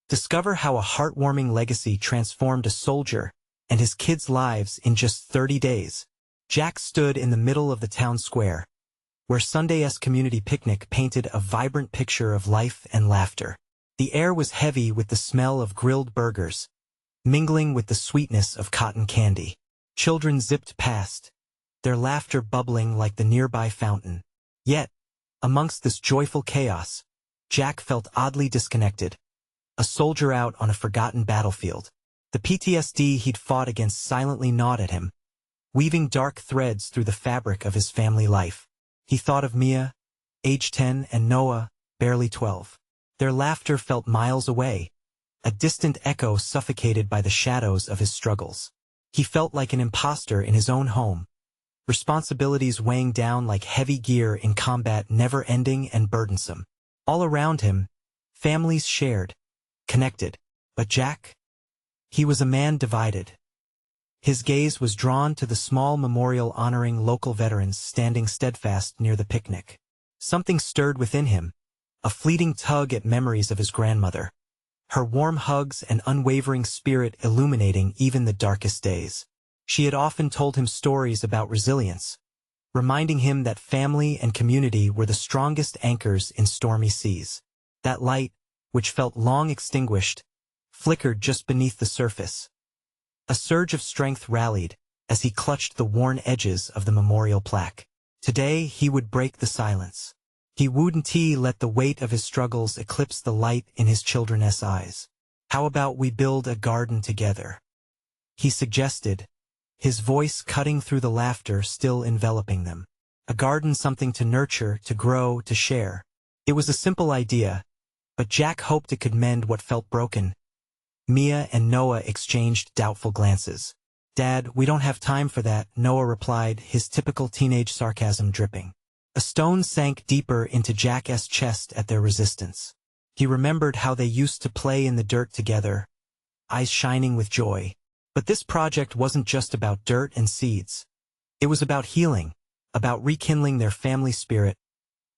Discover how a heartwarming legacy transformed a soldier and his kids' lives in just 30 days. Jack stood in the middle of the town square, where Sunday's community picnic painted a vibrant picture of life and laughter. The air was heavy with the smell of grilled burgers, mingling with the sweetness of cotton candy. Children zipped past, their laughter bubbling like the nearby fountain. Yet, amongst this joyful chaos, Jack felt oddly disconnected, a soldier out on a forgotten battlefield. The PTSD he'd fought against silently gnawed at him, weaving dark threads through the fabric of his family life. He thought of Mia, age 10, and Noah, barely 12. Their laughter felt miles away, a distant echo suffocated by the shadows of his struggles. He felt like an imposter in his own home, responsibilities weighing down like heavy gear in combat, never-ending and burdensome. All around him, families shared, connected. But Jack? He was a man divided. His gaze was drawn to the small memorial honoring local veterans standing steadfast near the picnic. Something stirred within him, a fleeting tug at memories of his grandmother, her warm hugs and unwavering spirit illuminating even the darkest days. She had often told him stories about resilience, reminding him that family and community were the strongest anchors in stormy seas. That light, which felt long extinguished, flickered just beneath the surface. A surge of strength rallied as he clutched the worn edges of the memorial plaque. Today he would break the silence. He wouldn't let the weight of his struggles eclipse the light in his children's eyes. "How about we build a garden together?" he suggested, his voice cutting through the laughter still enveloping them. A garden, something to nurture, to grow, to share. It was a simple idea, but Jack hoped it could mend what felt broken. Mia and Noah exchanged doubtful glances. "Dad, we don't have time for that," Noah replied, his typical teenage sarcasm dripping. A stone sank deeper into Jack's chest at their resistance. He remembered how they used to play in the dirt together, eyes shining with joy. But this project wasn't just about dirt and seeds. It was about healing, about rekindling their family spirit.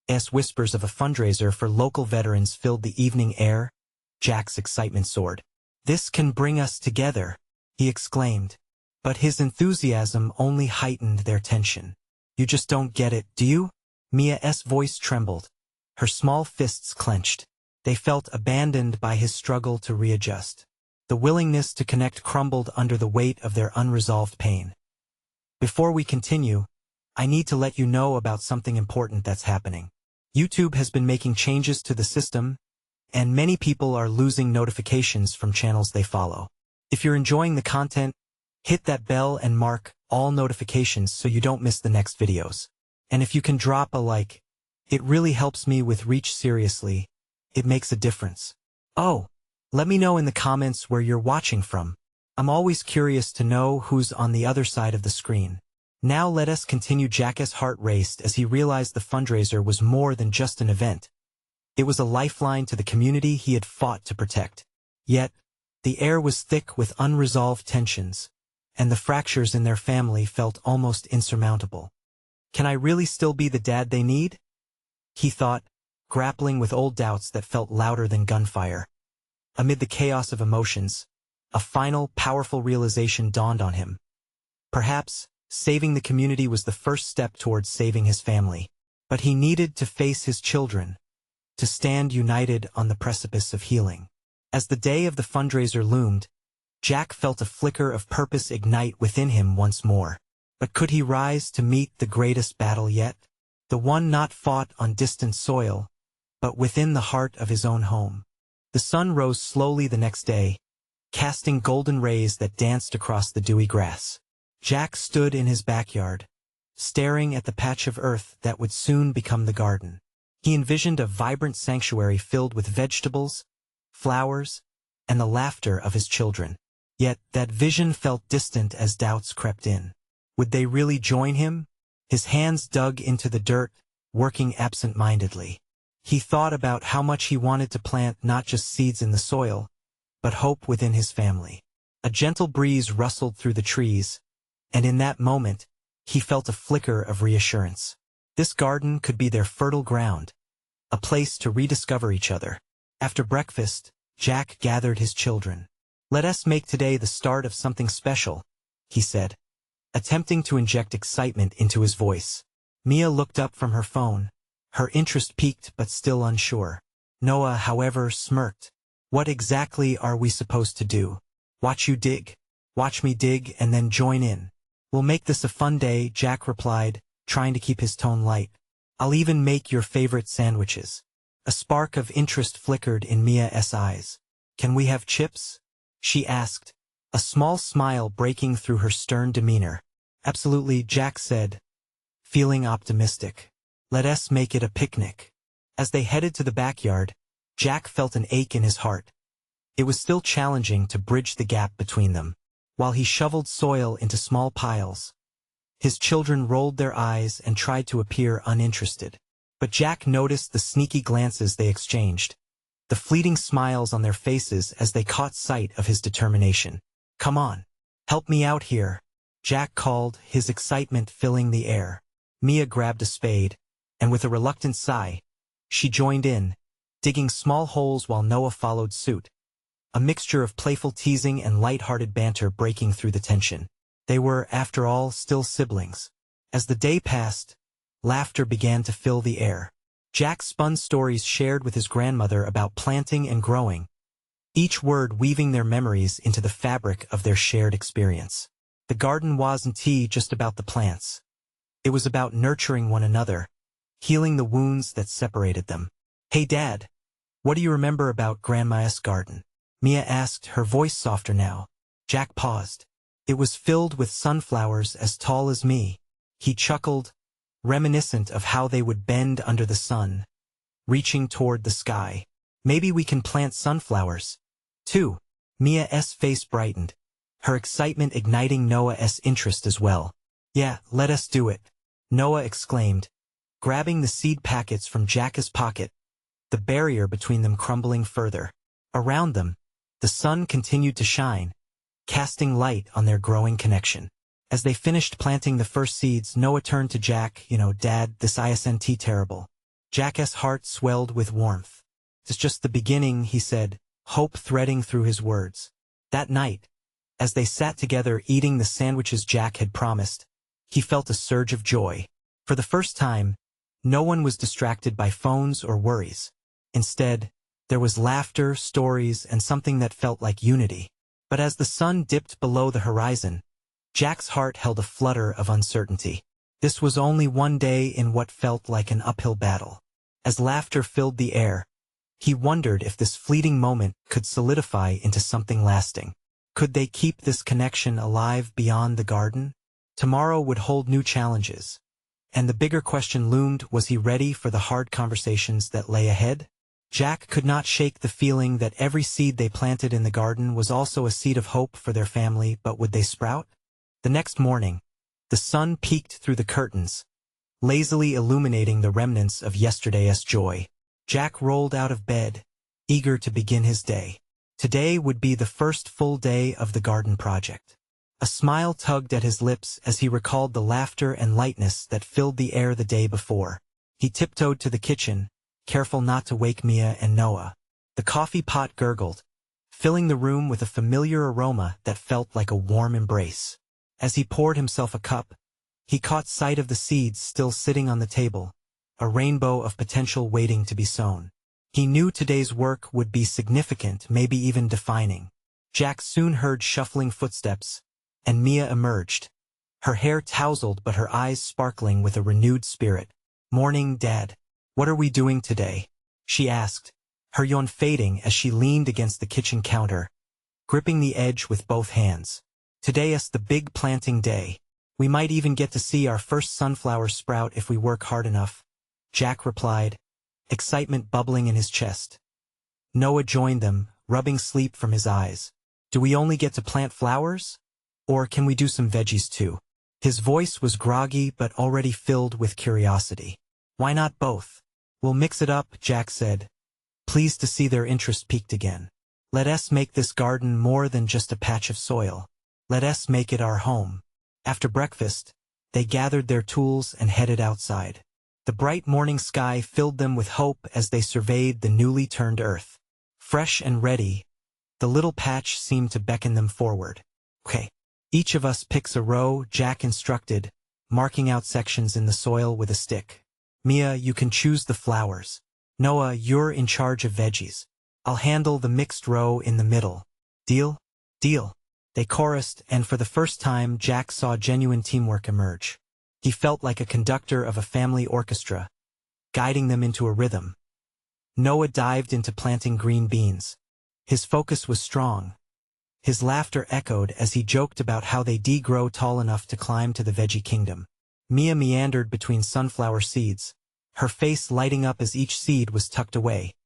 As whispers of a fundraiser for local veterans filled the evening air, Jack's excitement soared. "This can bring us together," he exclaimed. But his enthusiasm only heightened their tension. "You just don't get it, do you?" Mia's voice trembled, her small fists clenched. They felt abandoned by his struggle to readjust. The willingness to connect crumbled under the weight of their unresolved pain. "Before we continue, I need to let you know about something important that's happening. YouTube has been making changes to the system, and many people are losing notifications from channels they follow. If you're enjoying the content, hit that bell and mark all notifications so you don't miss the next videos. And if you can drop a like, it really helps me with reach. Seriously, it makes a difference. Oh, let me know in the comments where you're watching from. I'm always curious to know who's on the other side of the screen. Now let us continue. Jack's heart raced as he realized the fundraiser was more than just an event. It was a lifeline to the community he had fought to protect. Yet, the air was thick with unresolved tensions, and the fractures in their family felt almost insurmountable. Can I really still be the dad they need? He thought, grappling with old doubts that felt louder than gunfire. Amid the chaos of emotions, a final, powerful realization dawned on him. Perhaps, saving the community was the first step towards saving his family. But he needed to face his children, to stand united on the precipice of healing. As the day of the fundraiser loomed, Jack felt a flicker of purpose ignite within him once more. But could he rise to meet the greatest battle yet? The one not fought on distant soil, but within the heart of his own home. The sun rose slowly the next day, casting golden rays that danced across the dewy grass. Jack stood in his backyard, staring at the patch of earth that would soon become the garden. He envisioned a vibrant sanctuary filled with vegetables, flowers, and the laughter of his children. Yet that vision felt distant as doubts crept in. Would they really join him? His hands dug into the dirt, working absent-mindedly. He thought about how much he wanted to plant not just seeds in the soil, but hope within his family. A gentle breeze rustled through the trees, and in that moment, he felt a flicker of reassurance. This garden could be their fertile ground, a place to rediscover each other. After breakfast, Jack gathered his children. "Let us make today the start of something special," he said, attempting to inject excitement into his voice. Mia looked up from her phone, her interest piqued but still unsure. Noah, however, smirked. "What exactly are we supposed to do? Watch you dig? Watch me dig and then join in. We'll make this a fun day," Jack replied, trying to keep his tone light. "I'll even make your favorite sandwiches." A spark of interest flickered in Mia's eyes. "Can we have chips?" she asked, a small smile breaking through her stern demeanor. "Absolutely," Jack said, feeling optimistic. "Let us make it a picnic." As they headed to the backyard, Jack felt an ache in his heart. It was still challenging to bridge the gap between them. While he shoveled soil into small piles, his children rolled their eyes and tried to appear uninterested. But Jack noticed the sneaky glances they exchanged, the fleeting smiles on their faces as they caught sight of his determination. "Come on, help me out here," Jack called, his excitement filling the air. Mia grabbed a spade, and with a reluctant sigh, she joined in, digging small holes while Noah followed suit. A mixture of playful teasing and light-hearted banter breaking through the tension. They were, after all, still siblings. As the day passed, laughter began to fill the air. Jack spun stories shared with his grandmother about planting and growing, each word weaving their memories into the fabric of their shared experience. The garden wasn't just about the plants. It was about nurturing one another, healing the wounds that separated them. "Hey Dad, what do you remember about Grandma's garden?" Mia asked, her voice softer now. Jack paused. "It was filled with sunflowers as tall as me," he chuckled, reminiscent of how they would bend under the sun, reaching toward the sky. "Maybe we can plant sunflowers, too." Mia's face brightened, her excitement igniting Noah's interest as well. "Yeah, let us do it," Noah exclaimed, grabbing the seed packets from Jack's pocket, the barrier between them crumbling further. Around them, the sun continued to shine, casting light on their growing connection. As they finished planting the first seeds, Noah turned to Jack. "Dad, this isn't terrible." Jack's heart swelled with warmth. "It's just the beginning," he said, hope threading through his words. That night, as they sat together eating the sandwiches Jack had promised, he felt a surge of joy. For the first time, no one was distracted by phones or worries. Instead, there was laughter, stories, and something that felt like unity. But as the sun dipped below the horizon, Jack's heart held a flutter of uncertainty. This was only one day in what felt like an uphill battle. As laughter filled the air, he wondered if this fleeting moment could solidify into something lasting. Could they keep this connection alive beyond the garden? Tomorrow would hold new challenges. And the bigger question loomed, was he ready for the hard conversations that lay ahead? Jack could not shake the feeling that every seed they planted in the garden was also a seed of hope for their family, but would they sprout? The next morning, the sun peeked through the curtains, lazily illuminating the remnants of yesterday's joy. Jack rolled out of bed, eager to begin his day. Today would be the first full day of the garden project. A smile tugged at his lips as he recalled the laughter and lightness that filled the air the day before. He tiptoed to the kitchen, careful not to wake Mia and Noah. The coffee pot gurgled, filling the room with a familiar aroma that felt like a warm embrace. As he poured himself a cup, he caught sight of the seeds still sitting on the table, a rainbow of potential waiting to be sown. He knew today's work would be significant, maybe even defining. Jack soon heard shuffling footsteps, and Mia emerged, her hair tousled but her eyes sparkling with a renewed spirit. "Morning, Dad. What are we doing today?" she asked, her yawn fading as she leaned against the kitchen counter, gripping the edge with both hands. "Today is the big planting day. We might even get to see our first sunflower sprout if we work hard enough," Jack replied, excitement bubbling in his chest. Noah joined them, rubbing sleep from his eyes. "Do we only get to plant flowers? Or can we do some veggies too?" His voice was groggy but already filled with curiosity. "Why not both? We'll mix it up," Jack said, pleased to see their interest peaked again. "Let us make this garden more than just a patch of soil. Let us make it our home." After breakfast, they gathered their tools and headed outside. The bright morning sky filled them with hope as they surveyed the newly turned earth. Fresh and ready, the little patch seemed to beckon them forward. Okay. Each of us picks a row, Jack instructed, marking out sections in the soil with a stick. Mia, you can choose the flowers. Noah, you're in charge of veggies. I'll handle the mixed row in the middle. Deal? Deal. They chorused, and for the first time Jack saw genuine teamwork emerge. He felt like a conductor of a family orchestra, guiding them into a rhythm. Noah dived into planting green beans. His focus was strong. His laughter echoed as he joked about how they grow tall enough to climb to the veggie kingdom. Mia meandered between sunflower seeds, her face lighting up as each seed was tucked away.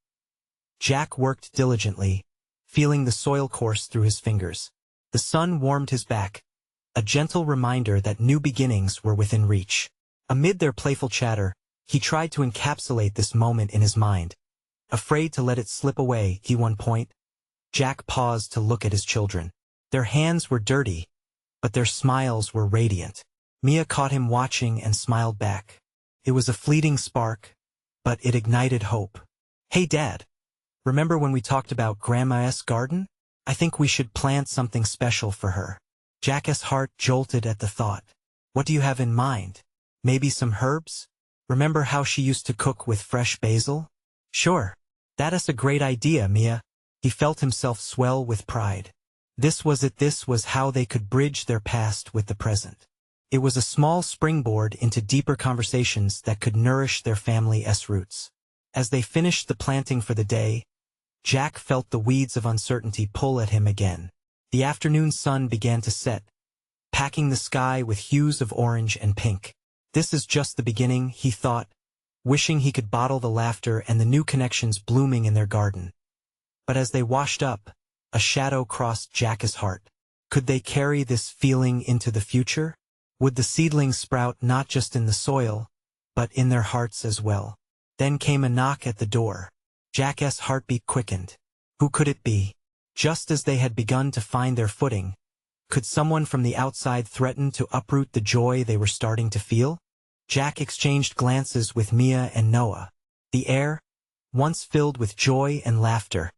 Jack worked diligently, feeling the soil course through his fingers. The sun warmed his back, a gentle reminder that new beginnings were within reach. Amid their playful chatter, he tried to encapsulate this moment in his mind. Afraid to let it slip away, one point. Jack paused to look at his children. Their hands were dirty, but their smiles were radiant. Mia caught him watching and smiled back. It was a fleeting spark, but it ignited hope. Hey Dad, remember when we talked about Grandma's garden? I think we should plant something special for her. Jack's heart jolted at the thought. What do you have in mind? Maybe some herbs? Remember how she used to cook with fresh basil? Sure. That's a great idea, Mia. He felt himself swell with pride. This was it. This was how they could bridge their past with the present. It was a small springboard into deeper conversations that could nourish their family's roots. As they finished the planting for the day, Jack felt the weeds of uncertainty pull at him again. The afternoon sun began to set, packing the sky with hues of orange and pink. This is just the beginning, he thought, wishing he could bottle the laughter and the new connections blooming in their garden. But as they washed up, a shadow crossed Jack's heart. Could they carry this feeling into the future? Would the seedlings sprout not just in the soil, but in their hearts as well? Then came a knock at the door. Jack's heartbeat quickened. Who could it be? Just as they had begun to find their footing, could someone from the outside threaten to uproot the joy they were starting to feel? Jack exchanged glances with Mia and Noah. The air, once filled with joy and laughter,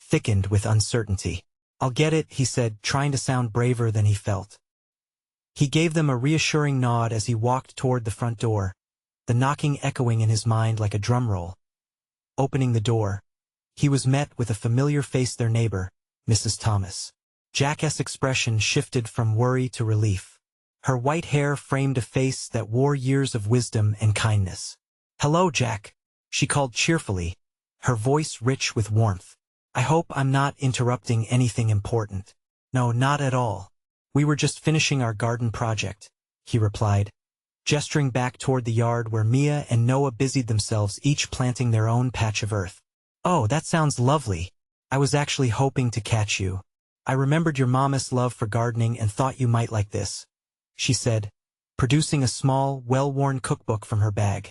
thickened with uncertainty. I'll get it, he said, trying to sound braver than he felt. He gave them a reassuring nod as he walked toward the front door, the knocking echoing in his mind like a drum roll. Opening the door, he was met with a familiar face, their neighbor, Mrs. Thomas. Jack's expression shifted from worry to relief. Her white hair framed a face that wore years of wisdom and kindness. Hello, Jack, she called cheerfully, her voice rich with warmth. I hope I'm not interrupting anything important. No, not at all. We were just finishing our garden project, he replied, gesturing back toward the yard where Mia and Noah busied themselves, each planting their own patch of earth. Oh, that sounds lovely. I was actually hoping to catch you. I remembered your mama's love for gardening and thought you might like this, she said, producing a small, well-worn cookbook from her bag.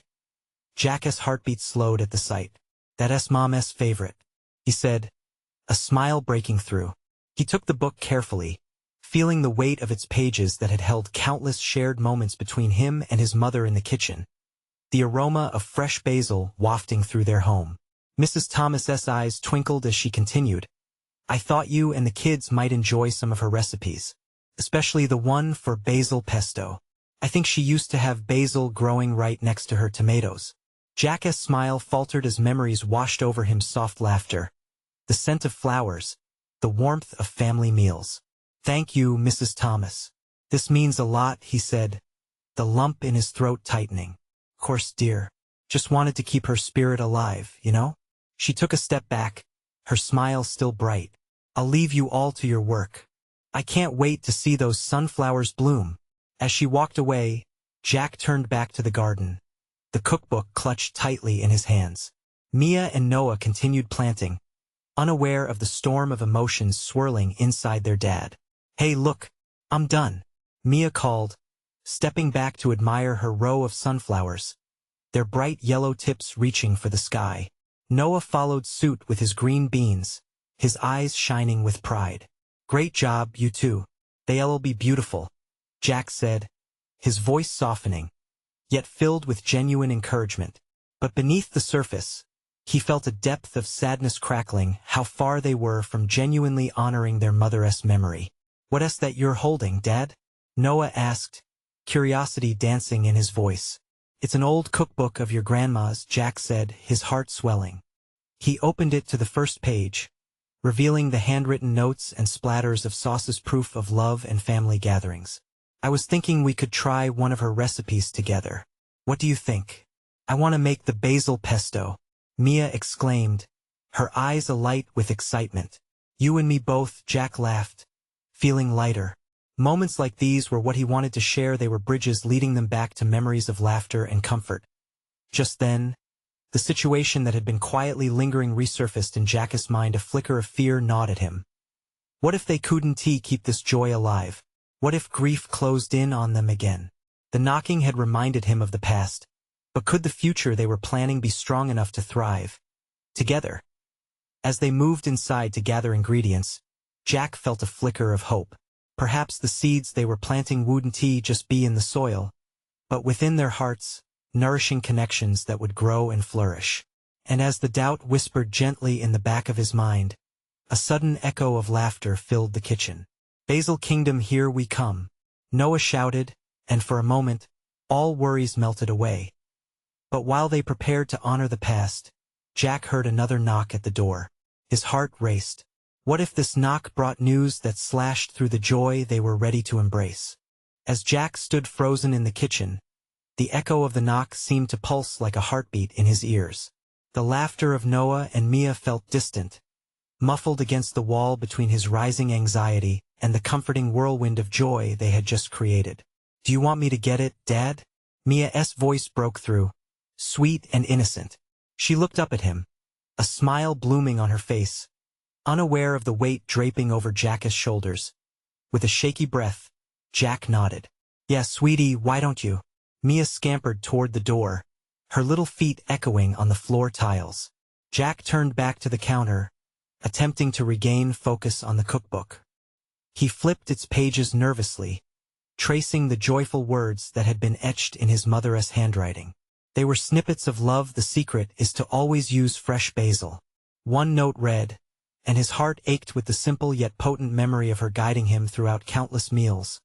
Jack's heartbeat slowed at the sight. That's mama's favorite, he said, a smile breaking through. He took the book carefully, feeling the weight of its pages that had held countless shared moments between him and his mother in the kitchen, the aroma of fresh basil wafting through their home. Mrs. Thomas's eyes twinkled as she continued, I thought you and the kids might enjoy some of her recipes, especially the one for basil pesto. I think she used to have basil growing right next to her tomatoes. Jack's smile faltered as memories washed over him, soft laughter, the scent of flowers, the warmth of family meals. Thank you, Mrs. Thomas. This means a lot, he said, the lump in his throat tightening. Of course, dear. Just wanted to keep her spirit alive, you know? She took a step back, her smile still bright. I'll leave you all to your work. I can't wait to see those sunflowers bloom. As she walked away, Jack turned back to the garden, the cookbook clutched tightly in his hands. Mia and Noah continued planting, unaware of the storm of emotions swirling inside their dad. Hey, look, I'm done, Mia called, stepping back to admire her row of sunflowers, their bright yellow tips reaching for the sky. Noah followed suit with his green beans, his eyes shining with pride. Great job, you two. They'll be beautiful, Jack said, his voice softening, yet filled with genuine encouragement. But beneath the surface, He felt a depth of sadness crackling how far they were from genuinely honoring their mother's memory. "What that you're holding, Dad?" Noah asked, curiosity dancing in his voice. "It's an old cookbook of your grandma's," Jack said, his heart swelling. He opened it to the first page, revealing the handwritten notes and splatters of sauce's proof of love and family gatherings. "I was thinking we could try one of her recipes together. What do you think?" "I want to make the basil pesto," Mia exclaimed, her eyes alight with excitement. "You and me both," Jack laughed, feeling lighter. Moments like these were what he wanted to share. They were bridges leading them back to memories of laughter and comfort. Just then, the situation that had been quietly lingering resurfaced in Jack's mind. A flicker of fear gnawed at him. What if they couldn't keep this joy alive? What if grief closed in on them again? The knocking had reminded him of the past, but could the future they were planning be strong enough to thrive together? As they moved inside to gather ingredients, Jack felt a flicker of hope. Perhaps the seeds they were planting wouldn't just be in the soil, but within their hearts, nourishing connections that would grow and flourish. And as the doubt whispered gently in the back of his mind, a sudden echo of laughter filled the kitchen. "Basil Kingdom, here we come," Noah shouted, and for a moment, all worries melted away. But while they prepared to honor the past, Jack heard another knock at the door. His heart raced. What if this knock brought news that slashed through the joy they were ready to embrace? As Jack stood frozen in the kitchen, the echo of the knock seemed to pulse like a heartbeat in his ears. The laughter of Noah and Mia felt distant, muffled against the wall between his rising anxiety and the comforting whirlwind of joy they had just created. "Do you want me to get it, Dad?" Mia's voice broke through, sweet and innocent. She looked up at him, a smile blooming on her face, unaware of the weight draping over Jack's shoulders. With a shaky breath, Jack nodded. "Yeah, sweetie, why don't you?" Mia scampered toward the door, her little feet echoing on the floor tiles. Jack turned back to the counter, attempting to regain focus on the cookbook. He flipped its pages nervously, tracing the joyful words that had been etched in his mother's handwriting. They were snippets of love. "The secret is to always use fresh basil." One note read, and his heart ached with the simple yet potent memory of her guiding him throughout countless meals.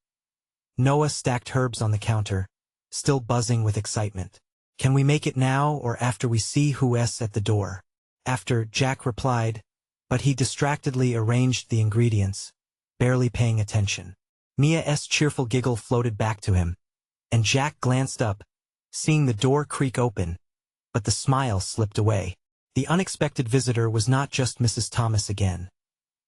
Noah stacked herbs on the counter, still buzzing with excitement. "Can we make it now or after we see who's at the door?" "After," Jack replied, but he distractedly arranged the ingredients, barely paying attention. Mia's cheerful giggle floated back to him, and Jack glanced up, seeing the door creak open, but the smile slipped away. The unexpected visitor was not just Mrs. Thomas again.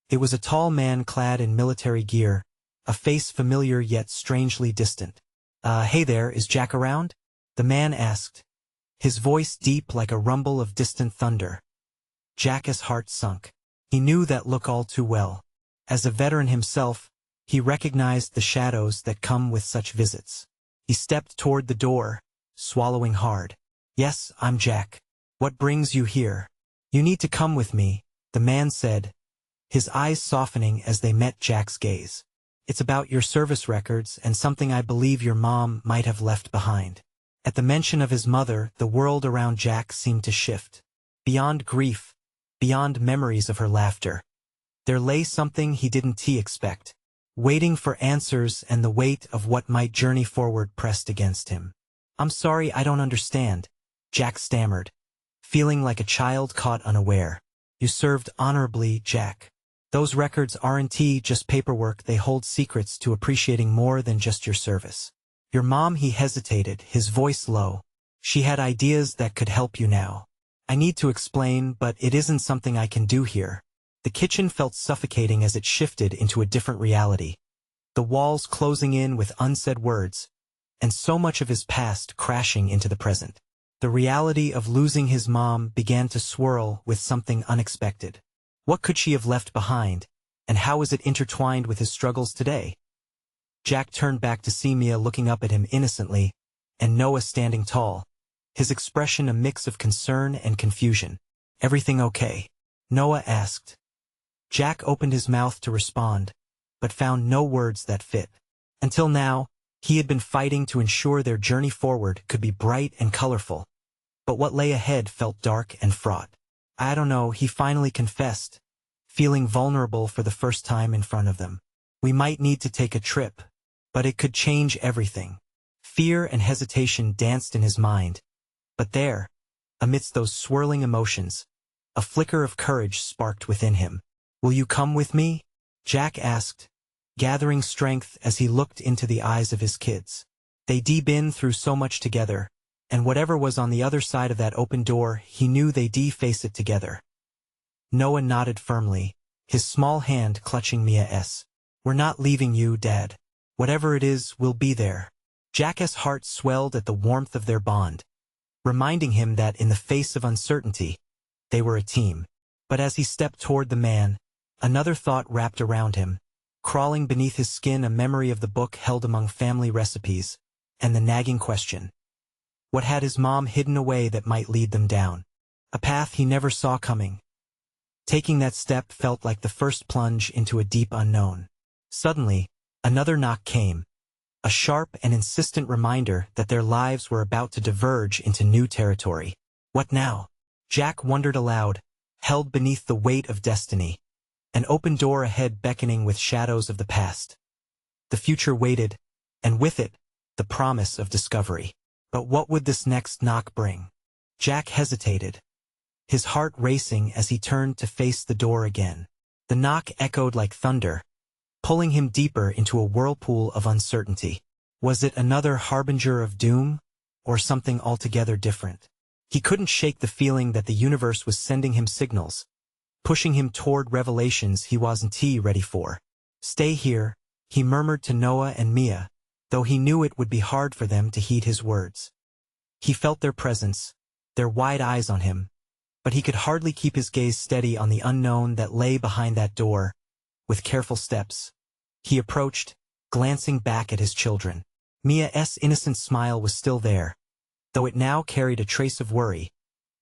It was a tall man clad in military gear, a face familiar yet strangely distant. Hey there, is Jack around?" the man asked, his voice deep like a rumble of distant thunder. Jack's heart sunk. He knew that look all too well. As a veteran himself, he recognized the shadows that come with such visits. He stepped toward the door, swallowing hard. "Yes, I'm Jack. What brings you here?" "You need to come with me," the man said, his eyes softening as they met Jack's gaze. "It's about your service records and something I believe your mom might have left behind." At the mention of his mother, the world around Jack seemed to shift. Beyond grief, beyond memories of her laughter, there lay something he didn't expect, waiting for answers, and the weight of what might journey forward pressed against him. "I'm sorry, I don't understand," Jack stammered, feeling like a child caught unaware. "You served honorably, Jack. Those records aren't just paperwork. They hold secrets to appreciating more than just your service. Your mom," he hesitated, his voice low. "She had ideas that could help you now. I need to explain, but it isn't something I can do here." The kitchen felt suffocating as it shifted into a different reality, the walls closing in with unsaid words, and so much of his past crashing into the present. The reality of losing his mom began to swirl with something unexpected. What could she have left behind, and how was it intertwined with his struggles today? Jack turned back to see Mia looking up at him innocently, and Noah standing tall, his expression a mix of concern and confusion. "Everything okay?" Noah asked. Jack opened his mouth to respond, but found no words that fit. Until now, he had been fighting to ensure their journey forward could be bright and colorful, but what lay ahead felt dark and fraught. I don't know, he finally confessed, feeling vulnerable for the first time in front of them. We might need to take a trip, but it could change everything. Fear and hesitation danced in his mind, but there, amidst those swirling emotions, a flicker of courage sparked within him. Will you come with me? Jack asked, gathering strength as he looked into the eyes of his kids. They'd been through so much together, and whatever was on the other side of that open door, he knew they'd face it together. Noah nodded firmly, his small hand clutching Mia's. We're not leaving you, Dad. Whatever it is, we'll be there. Jack's heart swelled at the warmth of their bond, reminding him that in the face of uncertainty, they were a team. But as he stepped toward the man, another thought wrapped around him, crawling beneath his skin, a memory of the book held among family recipes, and the nagging question. What had his mom hidden away that might lead them down a path he never saw coming? Taking that step felt like the first plunge into a deep unknown. Suddenly, another knock came, a sharp and insistent reminder that their lives were about to diverge into new territory. What now? Jack wondered aloud, held beneath the weight of destiny, an open door ahead beckoning with shadows of the past. The future waited, and with it, the promise of discovery. But what would this next knock bring? Jack hesitated, his heart racing as he turned to face the door again. The knock echoed like thunder, pulling him deeper into a whirlpool of uncertainty. Was it another harbinger of doom, or something altogether different? He couldn't shake the feeling that the universe was sending him signals, pushing him toward revelations he wasn't ready for. Stay here, he murmured to Noah and Mia, though he knew it would be hard for them to heed his words. He felt their presence, their wide eyes on him, but he could hardly keep his gaze steady on the unknown that lay behind that door. With careful steps, he approached, glancing back at his children. Mia's innocent smile was still there, though it now carried a trace of worry,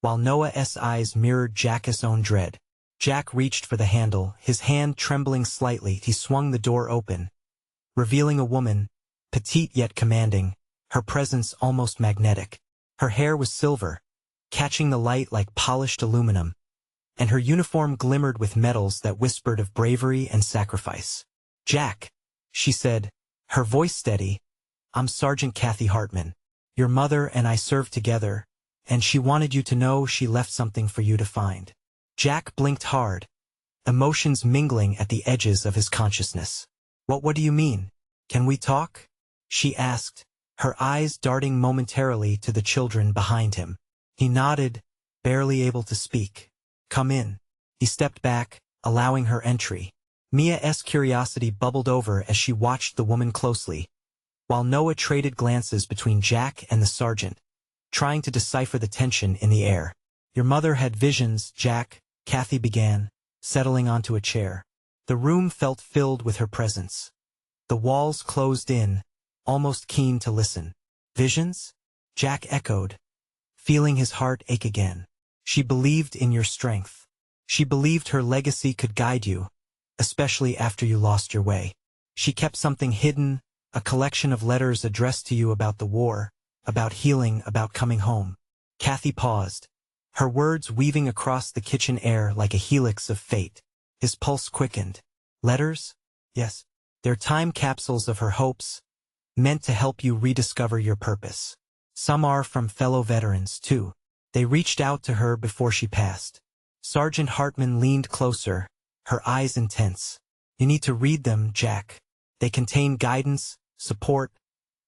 while Noah's eyes mirrored Jack's own dread. Jack reached for the handle, his hand trembling slightly. He swung the door open, revealing a woman, petite yet commanding, her presence almost magnetic. Her hair was silver, catching the light like polished aluminum, and her uniform glimmered with medals that whispered of bravery and sacrifice. Jack, she said, her voice steady, I'm Sergeant Kathy Hartman. Your mother and I served together, and she wanted you to know she left something for you to find. Jack blinked hard, emotions mingling at the edges of his consciousness. What do you mean? Can we talk? She asked, her eyes darting momentarily to the children behind him. He nodded, barely able to speak. Come in. He stepped back, allowing her entry. Mia's curiosity bubbled over as she watched the woman closely, while Noah traded glances between Jack and the sergeant, trying to decipher the tension in the air. Your mother had visions, Jack, Kathy began, settling onto a chair. The room felt filled with her presence. The walls closed in, almost keen to listen. Visions? Jack echoed, feeling his heart ache again. She believed in your strength. She believed her legacy could guide you, especially after you lost your way. She kept something hidden, a collection of letters addressed to you about the war, about healing, about coming home. Kathy paused, her words weaving across the kitchen air like a helix of fate. His pulse quickened. Letters? Yes. They're time capsules of her hopes, meant to help you rediscover your purpose. Some are from fellow veterans, too. They reached out to her before she passed. Sergeant Hartman leaned closer, her eyes intense. You need to read them, Jack. They contain guidance, support,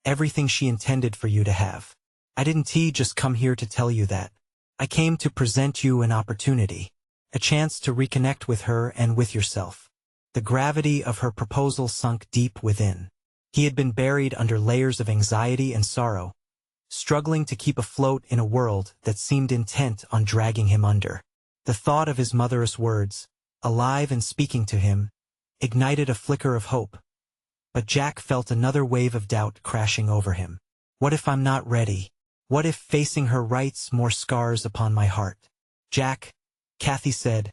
everything she intended for you to have. I didn't just come here to tell you that. I came to present you an opportunity, a chance to reconnect with her and with yourself. The gravity of her proposal sunk deep within. He had been buried under layers of anxiety and sorrow, struggling to keep afloat in a world that seemed intent on dragging him under. The thought of his mother's words, alive and speaking to him, ignited a flicker of hope. But Jack felt another wave of doubt crashing over him. What if I'm not ready? What if facing her writes more scars upon my heart? Jack, Kathy said,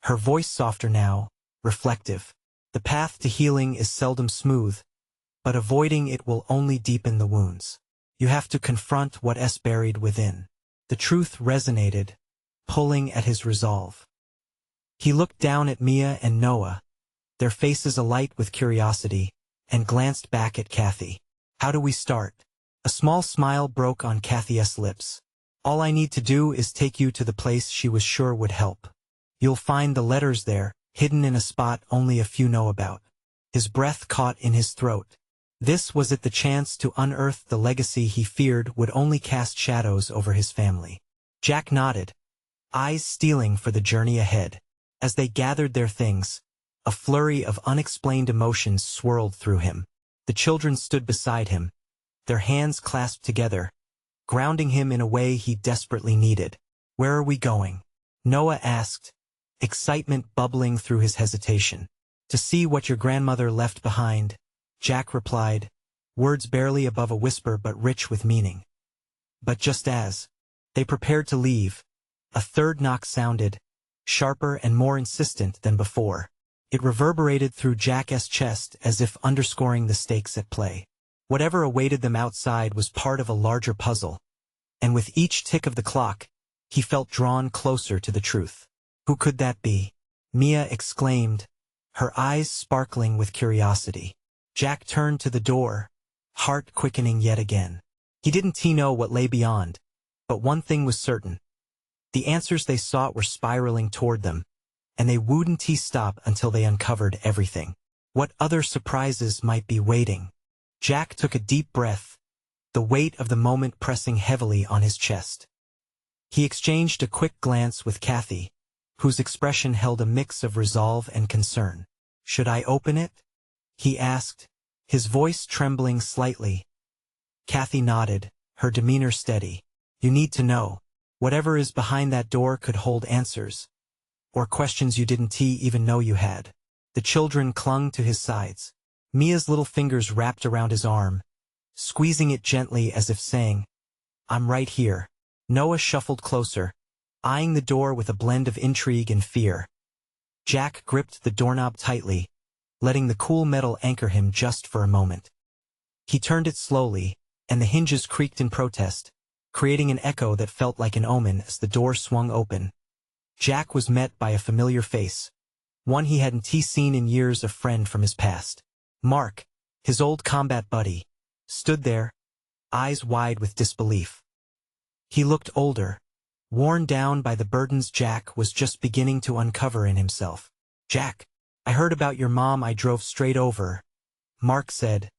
her voice softer now, reflective. The path to healing is seldom smooth, but avoiding it will only deepen the wounds. You have to confront what's buried within. The truth resonated, pulling at his resolve. He looked down at Mia and Noah, their faces alight with curiosity, and glanced back at Kathy. "How do we start?" A small smile broke on Kathy's lips. "All I need to do is take you to the place she was sure would help. You'll find the letters there, hidden in a spot only a few know about." His breath caught in his throat. This was it, the chance to unearth the legacy he feared would only cast shadows over his family. Jack nodded, eyes steeling for the journey ahead. As they gathered their things, a flurry of unexplained emotions swirled through him. The children stood beside him, their hands clasped together, grounding him in a way he desperately needed. "Where are we going?" Noah asked, excitement bubbling through his hesitation. "To see what your grandmother left behind," Jack replied, words barely above a whisper but rich with meaning. But just as they prepared to leave, a third knock sounded, sharper and more insistent than before. It reverberated through Jack's chest as if underscoring the stakes at play. Whatever awaited them outside was part of a larger puzzle, and with each tick of the clock, he felt drawn closer to the truth. "Who could that be?" Mia exclaimed, her eyes sparkling with curiosity. Jack turned to the door, heart quickening yet again. He didn't know what lay beyond, but one thing was certain. The answers they sought were spiraling toward them, and they wouldn't stop until they uncovered everything. What other surprises might be waiting? Jack took a deep breath, the weight of the moment pressing heavily on his chest. He exchanged a quick glance with Kathy, whose expression held a mix of resolve and concern. "Should I open it?" he asked, his voice trembling slightly. Kathy nodded, her demeanor steady. "You need to know. Whatever is behind that door could hold answers, or questions you didn't even know you had." The children clung to his sides. Mia's little fingers wrapped around his arm, squeezing it gently as if saying, "I'm right here." Noah shuffled closer, eyeing the door with a blend of intrigue and fear. Jack gripped the doorknob tightly, letting the cool metal anchor him just for a moment. He turned it slowly, and the hinges creaked in protest, creating an echo that felt like an omen as the door swung open. Jack was met by a familiar face, one he hadn't seen in years, a friend from his past. Mark, his old combat buddy, stood there, eyes wide with disbelief. He looked older, worn down by the burdens Jack was just beginning to uncover in himself. "Jack, I heard about your mom. I drove straight over," Mark said,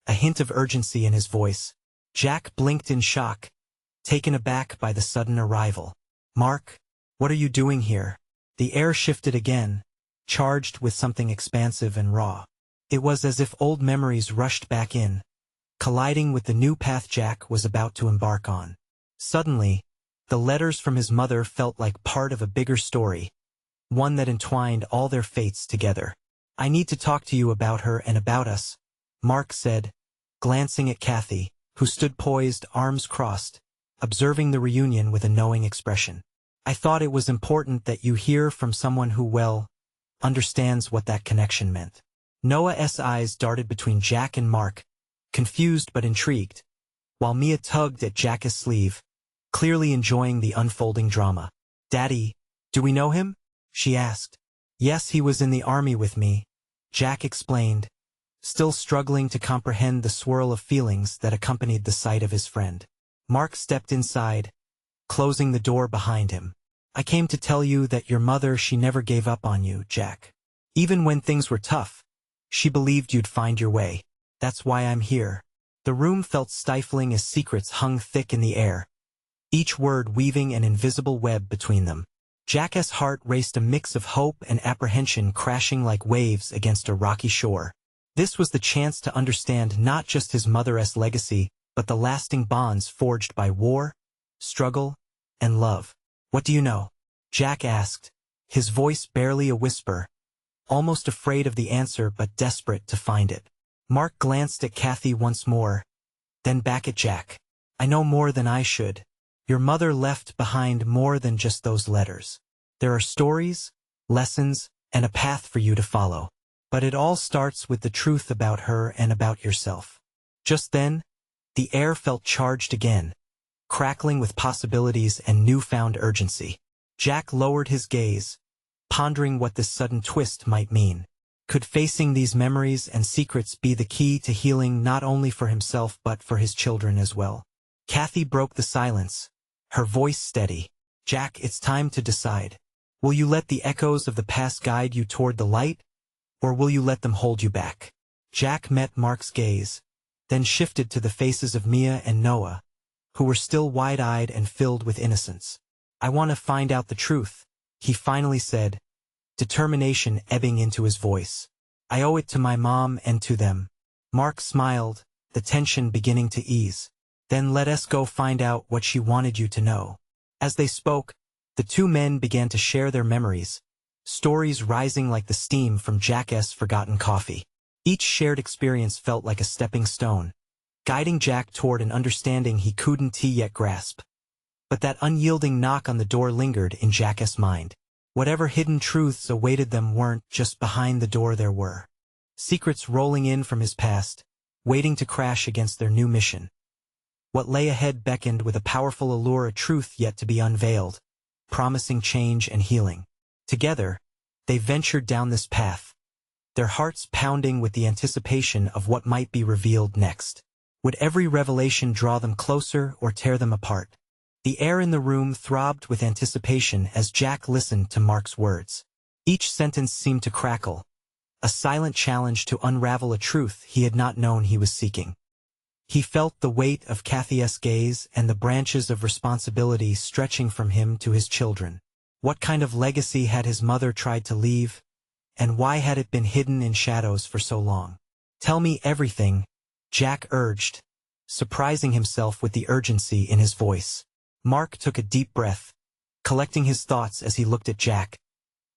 a hint of urgency in his voice. Jack blinked in shock, taken aback by the sudden arrival. "Mark, what are you doing here?" The air shifted again, charged with something expansive and raw. It was as if old memories rushed back in, colliding with the new path Jack was about to embark on. Suddenly, the letters from his mother felt like part of a bigger story, one that entwined all their fates together. "I need to talk to you about her and about us," Mark said, glancing at Kathy, who stood poised, arms crossed, observing the reunion with a knowing expression. "I thought it was important that you hear from someone who, well, understands what that connection meant." Noah's eyes darted between Jack and Mark, confused but intrigued, while Mia tugged at Jack's sleeve, clearly enjoying the unfolding drama. "Daddy, do we know him?" she asked. "Yes, he was in the army with me," Jack explained, still struggling to comprehend the swirl of feelings that accompanied the sight of his friend. Mark stepped inside, closing the door behind him. "I came to tell you that your mother, she never gave up on you, Jack. Even when things were tough, she believed you'd find your way. That's why I'm here." The room felt stifling as secrets hung thick in the air, each word weaving an invisible web between them. Jack's heart raced, a mix of hope and apprehension crashing like waves against a rocky shore. This was the chance to understand not just his mother's legacy, but the lasting bonds forged by war, struggle, and love. "What do you know?" Jack asked, his voice barely a whisper, almost afraid of the answer but desperate to find it. Mark glanced at Kathy once more, then back at Jack. "I know more than I should. Your mother left behind more than just those letters. There are stories, lessons, and a path for you to follow. But it all starts with the truth about her and about yourself." Just then, the air felt charged again, crackling with possibilities and newfound urgency. Jack lowered his gaze, pondering what this sudden twist might mean. Could facing these memories and secrets be the key to healing not only for himself but for his children as well? Kathy broke the silence, her voice steady. Jack, it's time to decide. Will you let the echoes of the past guide you toward the light, or will you let them hold you back? Jack met Mark's gaze, then shifted to the faces of Mia and Noah, who were still wide-eyed and filled with innocence. I want to find out the truth, he finally said, determination ebbing into his voice. I owe it to my mom and to them. Mark smiled, the tension beginning to ease. Then let us go find out what she wanted you to know. As they spoke, the two men began to share their memories, stories rising like the steam from Jack's forgotten coffee. Each shared experience felt like a stepping stone, guiding Jack toward an understanding he couldn't yet grasp. But that unyielding knock on the door lingered in Jack's mind. Whatever hidden truths awaited them weren't just behind the door, there were secrets rolling in from his past, waiting to crash against their new mission. What lay ahead beckoned with a powerful allure, a truth yet to be unveiled, promising change and healing. Together, they ventured down this path, their hearts pounding with the anticipation of what might be revealed next. Would every revelation draw them closer or tear them apart? The air in the room throbbed with anticipation as Jack listened to Mark's words. Each sentence seemed to crackle, a silent challenge to unravel a truth he had not known he was seeking. He felt the weight of Kathy's gaze and the branches of responsibility stretching from him to his children. What kind of legacy had his mother tried to leave, and why had it been hidden in shadows for so long? Tell me everything, Jack urged, surprising himself with the urgency in his voice. Mark took a deep breath, collecting his thoughts as he looked at Jack,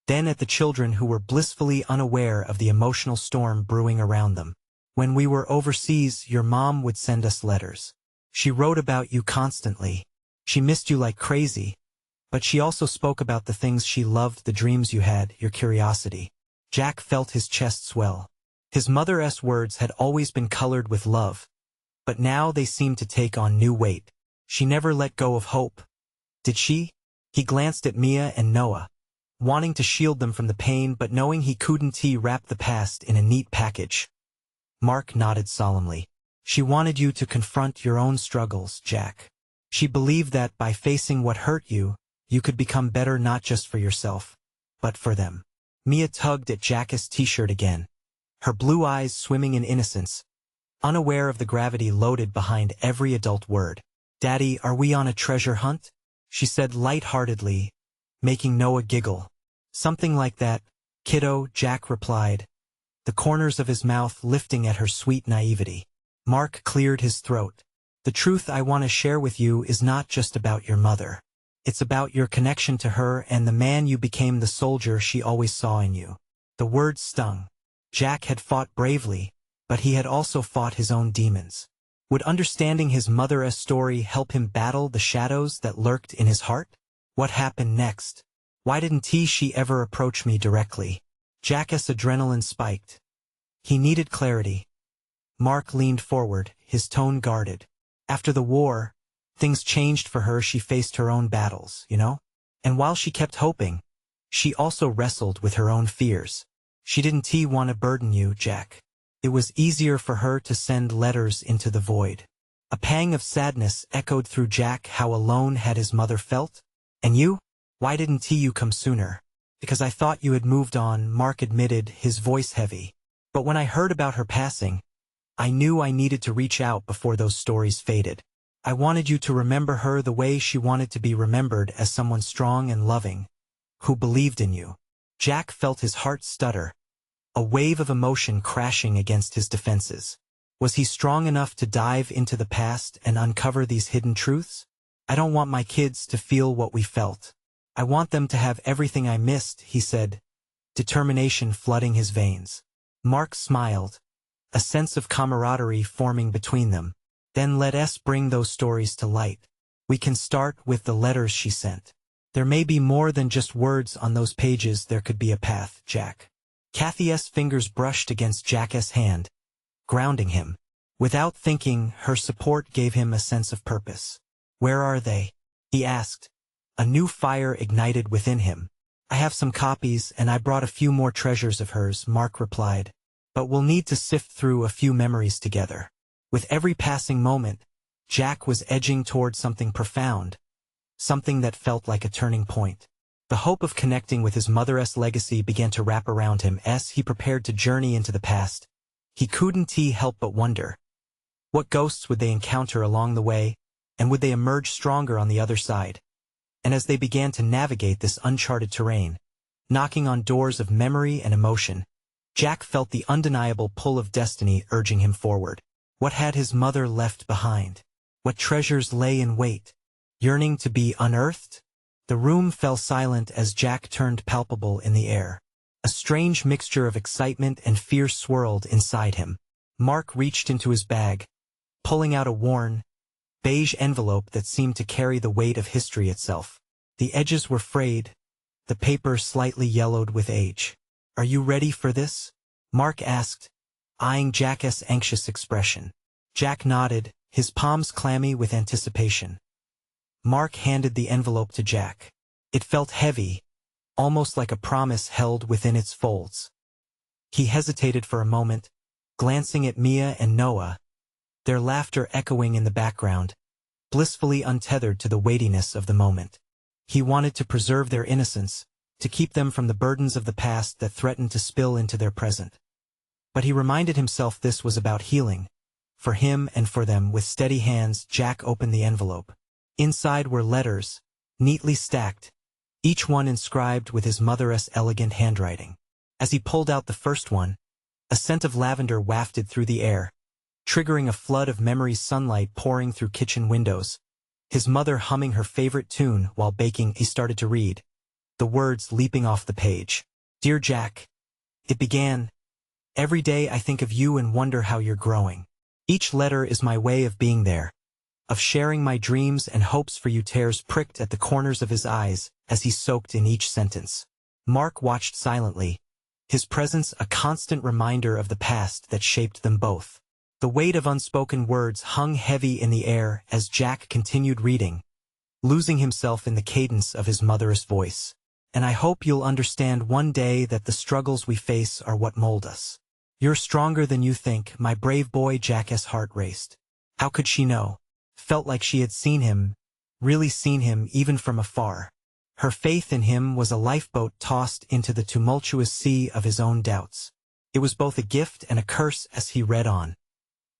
then at the children who were blissfully unaware of the emotional storm brewing around them. When we were overseas, your mom would send us letters. She wrote about you constantly. She missed you like crazy, but she also spoke about the things she loved, the dreams you had, your curiosity. Jack felt his chest swell. His mother's words had always been colored with love, but now they seemed to take on new weight. She never let go of hope, did she? He glanced at Mia and Noah, wanting to shield them from the pain but knowing he couldn't wrap the past in a neat package. Mark nodded solemnly. She wanted you to confront your own struggles, Jack. She believed that by facing what hurt you, you could become better not just for yourself, but for them. Mia tugged at Jack's t-shirt again, her blue eyes swimming in innocence, unaware of the gravity loaded behind every adult word. Daddy, are we on a treasure hunt? She said light-heartedly, making Noah giggle. Something like that, kiddo, Jack replied, the corners of his mouth lifting at her sweet naivety. Mark cleared his throat. The truth I want to share with you is not just about your mother. It's about your connection to her and the man you became, the soldier she always saw in you. The words stung. Jack had fought bravely, but he had also fought his own demons. Would understanding his mother's story help him battle the shadows that lurked in his heart? What happened next? Why didn't she ever approach me directly? Jack's adrenaline spiked. He needed clarity. Mark leaned forward, his tone guarded. After the war, things changed for her. She faced her own battles, you know? And while she kept hoping, she also wrestled with her own fears. She didn't want to burden you, Jack. It was easier for her to send letters into the void. A pang of sadness echoed through Jack. How alone had his mother felt? And you? Why didn't you come sooner? Because I thought you had moved on, Mark admitted, his voice heavy. But when I heard about her passing, I knew I needed to reach out before those stories faded. I wanted you to remember her the way she wanted to be remembered, as someone strong and loving, who believed in you. Jack felt his heart stutter, a wave of emotion crashing against his defenses. Was he strong enough to dive into the past and uncover these hidden truths? I don't want my kids to feel what we felt. I want them to have everything I missed, he said, determination flooding his veins. Mark smiled, a sense of camaraderie forming between them. Then let us bring those stories to light. We can start with the letters she sent. There may be more than just words on those pages. There could be a path, Jack. Kathy's fingers brushed against Jack's hand, grounding him. Without thinking, her support gave him a sense of purpose. Where are they? He asked, A new fire ignited within him. "I have some copies, and I brought a few more treasures of hers," Mark replied. "But we'll need to sift through a few memories together." With every passing moment, Jack was edging toward something profound, something that felt like a turning point. The hope of connecting with his mother's legacy began to wrap around him as he prepared to journey into the past. He couldn't help but wonder, what ghosts would they encounter along the way, and would they emerge stronger on the other side? And as they began to navigate this uncharted terrain, knocking on doors of memory and emotion, Jack felt the undeniable pull of destiny urging him forward. What had his mother left behind? What treasures lay in wait, yearning to be unearthed? The room fell silent as Jack turned palpable in the air. A strange mixture of excitement and fear swirled inside him. Mark reached into his bag, pulling out a worn, beige envelope that seemed to carry the weight of history itself. The edges were frayed, the paper slightly yellowed with age. "Are you ready for this?" Mark asked, eyeing Jack's anxious expression. Jack nodded, his palms clammy with anticipation. Mark handed the envelope to Jack. It felt heavy, almost like a promise held within its folds. He hesitated for a moment, glancing at Mia and Noah, their laughter echoing in the background, blissfully untethered to the weightiness of the moment. He wanted to preserve their innocence, to keep them from the burdens of the past that threatened to spill into their present. But he reminded himself this was about healing. For him and for them, with steady hands, Jack opened the envelope. Inside were letters, neatly stacked, each one inscribed with his mother's elegant handwriting. As he pulled out the first one, a scent of lavender wafted through the air, triggering a flood of memories, sunlight pouring through kitchen windows. His mother humming her favorite tune while baking. He started to read, the words leaping off the page. "Dear Jack," it began, "every day I think of you and wonder how you're growing. Each letter is my way of being there, of sharing my dreams and hopes for you." Tears pricked at the corners of his eyes as he soaked in each sentence. Mark watched silently, his presence a constant reminder of the past that shaped them both. The weight of unspoken words hung heavy in the air as Jack continued reading, losing himself in the cadence of his mother's voice. "And I hope you'll understand one day that the struggles we face are what mold us. You're stronger than you think, my brave boy." Jack's heart raced. How could she know? Felt like she had seen him, really seen him, even from afar. Her faith in him was a lifeboat tossed into the tumultuous sea of his own doubts. It was both a gift and a curse as he read on.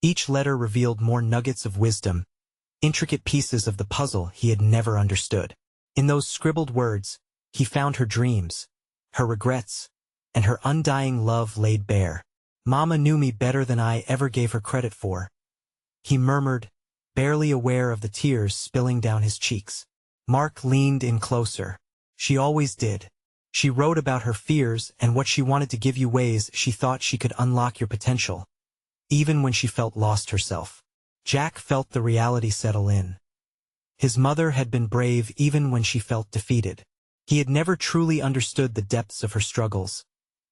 Each letter revealed more nuggets of wisdom, intricate pieces of the puzzle he had never understood. In those scribbled words, he found her dreams, her regrets, and her undying love laid bare. "Mama knew me better than I ever gave her credit for," he murmured, barely aware of the tears spilling down his cheeks. Mark leaned in closer. "She always did. She wrote about her fears and what she wanted to give you, ways she thought she could unlock your potential, even when she felt lost herself." Jack felt the reality settle in. His mother had been brave even when she felt defeated. He had never truly understood the depths of her struggles.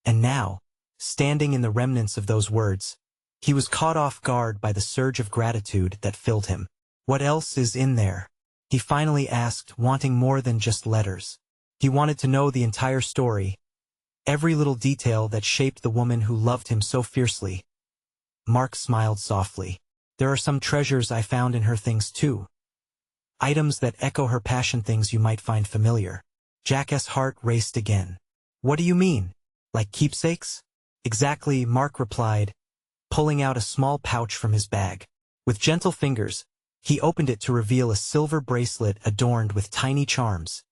And now, standing in the remnants of those words, he was caught off guard by the surge of gratitude that filled him. "What else is in there?" he finally asked, wanting more than just letters. He wanted to know the entire story, every little detail that shaped the woman who loved him so fiercely. Mark smiled softly. "There are some treasures I found in her, things too. Items that echo her passion, things you might find familiar." Jack's heart raced again. "What do you mean? Like keepsakes?" "Exactly," Mark replied, pulling out a small pouch from his bag. With gentle fingers, he opened it to reveal a silver bracelet adorned with tiny charms,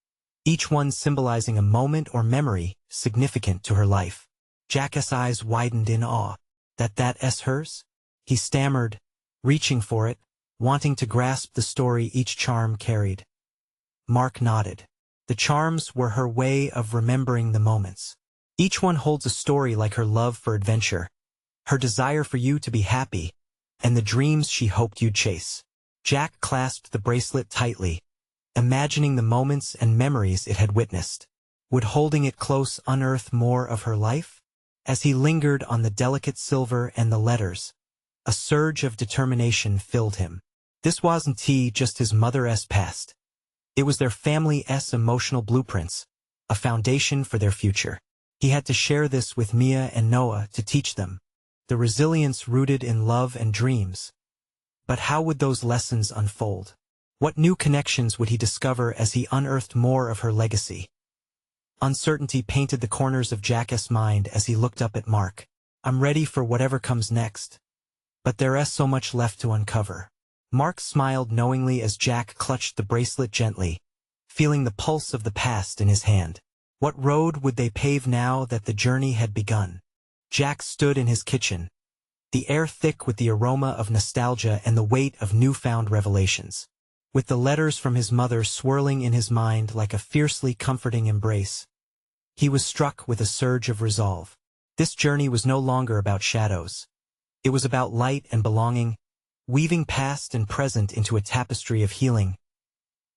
each one symbolizing a moment or memory significant to her life. Jack's eyes widened in awe. That's hers?" he stammered, reaching for it, wanting to grasp the story each charm carried. Mark nodded. The charms were her way of remembering the moments. Each one holds a story, like her love for adventure, her desire for you to be happy, and the dreams she hoped you'd chase. Jack clasped the bracelet tightly, imagining the moments and memories it had witnessed. Would holding it close unearth more of her life? As he lingered on the delicate silver and the letters, a surge of determination filled him. This wasn't just his mother's past. It was their family's emotional blueprints, a foundation for their future. He had to share this with Mia and Noah to teach them the resilience rooted in love and dreams. But how would those lessons unfold? What new connections would he discover as he unearthed more of her legacy? Uncertainty painted the corners of Jack's mind as he looked up at Mark. I'm ready for whatever comes next. But there's so much left to uncover. Mark smiled knowingly as Jack clutched the bracelet gently, feeling the pulse of the past in his hand. What road would they pave now that the journey had begun? Jack stood in his kitchen, the air thick with the aroma of nostalgia and the weight of newfound revelations. With the letters from his mother swirling in his mind like a fiercely comforting embrace, he was struck with a surge of resolve. This journey was no longer about shadows. It was about light and belonging, weaving past and present into a tapestry of healing.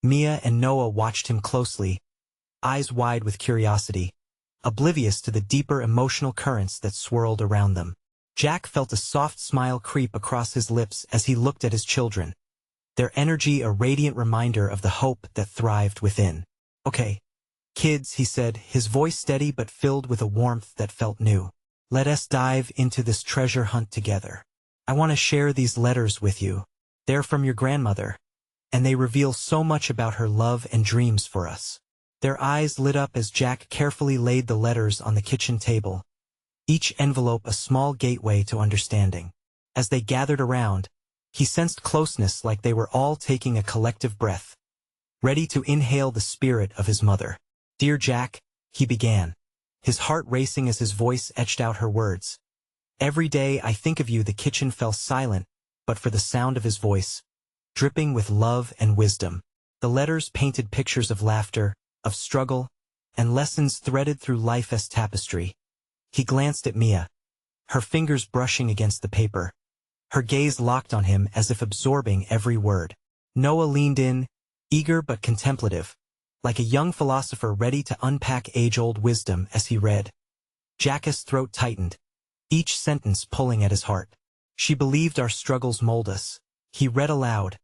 Mia and Noah watched him closely, eyes wide with curiosity, oblivious to the deeper emotional currents that swirled around them. Jack felt a soft smile creep across his lips as he looked at his children, their energy a radiant reminder of the hope that thrived within. Okay, kids, he said, his voice steady but filled with a warmth that felt new. Let us dive into this treasure hunt together. I want to share these letters with you. They're from your grandmother, and they reveal so much about her love and dreams for us. Their eyes lit up as Jack carefully laid the letters on the kitchen table, each envelope a small gateway to understanding. As they gathered around, he sensed closeness like they were all taking a collective breath, ready to inhale the spirit of his mother. Dear Jack, he began, his heart racing as his voice etched out her words. Every day I think of you. The kitchen fell silent, but for the sound of his voice, dripping with love and wisdom. The letters painted pictures of laughter, of struggle, and lessons threaded through life's tapestry. He glanced at Mia, her fingers brushing against the paper, her gaze locked on him as if absorbing every word. Noah leaned in, eager but contemplative, like a young philosopher ready to unpack age-old wisdom as he read. Jack's throat tightened, each sentence pulling at his heart. She believed our struggles mold us. He read aloud,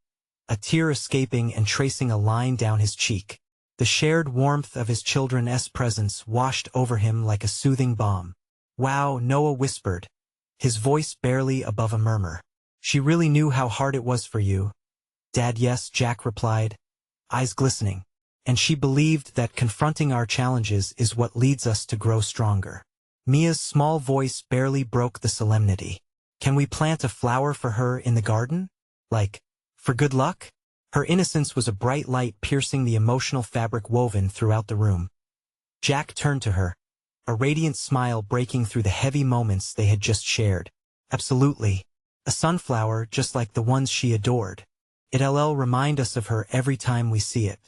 a tear escaping and tracing a line down his cheek. The shared warmth of his children's presence washed over him like a soothing balm. Wow, Noah whispered, his voice barely above a murmur. She really knew how hard it was for you. Dad, yes, Jack replied, eyes glistening. And she believed that confronting our challenges is what leads us to grow stronger. Mia's small voice barely broke the solemnity. Can we plant a flower for her in the garden? Like, for good luck? Her innocence was a bright light piercing the emotional fabric woven throughout the room. Jack turned to her, a radiant smile breaking through the heavy moments they had just shared. Absolutely. A sunflower just like the ones she adored. It'll remind us of her every time we see it.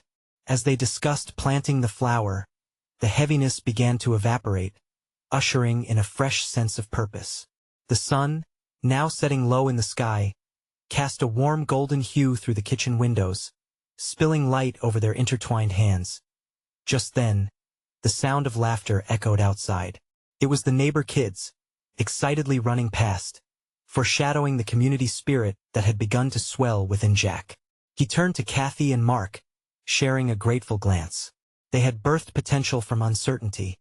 As they discussed planting the flower, the heaviness began to evaporate, ushering in a fresh sense of purpose. The sun, now setting low in the sky, cast a warm golden hue through the kitchen windows, spilling light over their intertwined hands. Just then, the sound of laughter echoed outside. It was the neighbor kids, excitedly running past, foreshadowing the community spirit that had begun to swell within Jack. He turned to Kathy and Mark, sharing a grateful glance. They had birthed potential from uncertainty,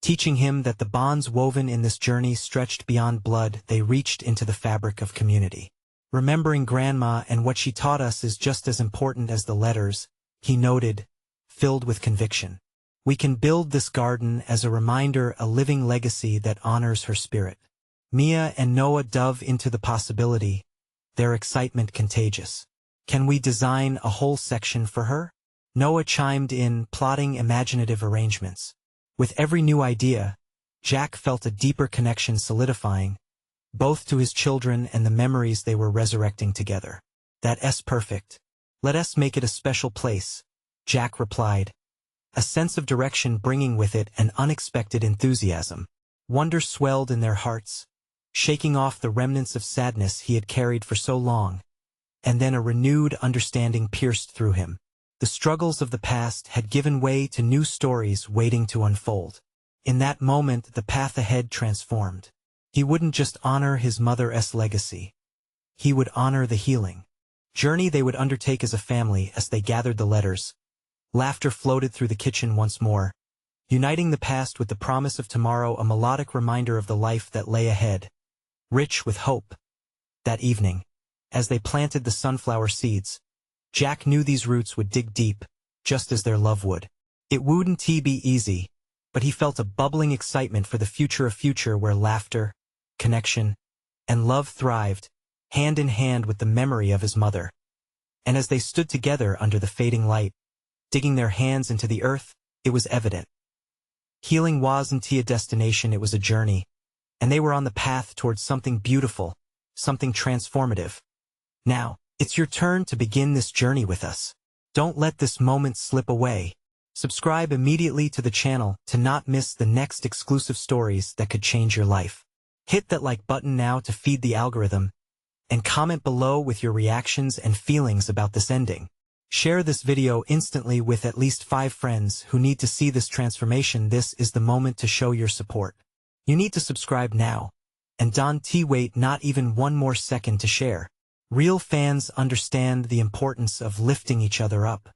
teaching him that the bonds woven in this journey stretched beyond blood. They reached into the fabric of community. Remembering Grandma and what she taught us is just as important as the letters, he noted, filled with conviction. We can build this garden as a reminder, a living legacy that honors her spirit. Mia and Noah dove into the possibility, their excitement contagious. Can we design a whole section for her? Noah chimed in, plotting imaginative arrangements. With every new idea, Jack felt a deeper connection solidifying, both to his children and the memories they were resurrecting together. That's perfect. Let us make it a special place, Jack replied, a sense of direction bringing with it an unexpected enthusiasm. Wonder swelled in their hearts, shaking off the remnants of sadness he had carried for so long, and then a renewed understanding pierced through him. The struggles of the past had given way to new stories waiting to unfold. In that moment, the path ahead transformed. He wouldn't just honor his mother's legacy. He would honor the healing journey they would undertake as a family. As they gathered the letters, Laughter floated through the kitchen once more, uniting the past with the promise of tomorrow, a melodic reminder of the life that lay ahead, rich with hope. That evening, as they planted the sunflower seeds, Jack knew these roots would dig deep, just as their love would. It wouldn't be easy, but he felt a bubbling excitement for the future, a future where laughter, connection, and love thrived, hand in hand with the memory of his mother. And as they stood together under the fading light, digging their hands into the earth, it was evident. Healing wasn't a destination, it was a journey, and they were on the path towards something beautiful, something transformative. Now, it's your turn to begin this journey with us. Don't let this moment slip away. Subscribe immediately to the channel to not miss the next exclusive stories that could change your life. Hit that like button now to feed the algorithm, and comment below with your reactions and feelings about this ending. Share this video instantly with at least 5 friends who need to see this transformation. This is the moment to show your support. You need to subscribe now, and don't wait not even one more second to share. Real fans understand the importance of lifting each other up.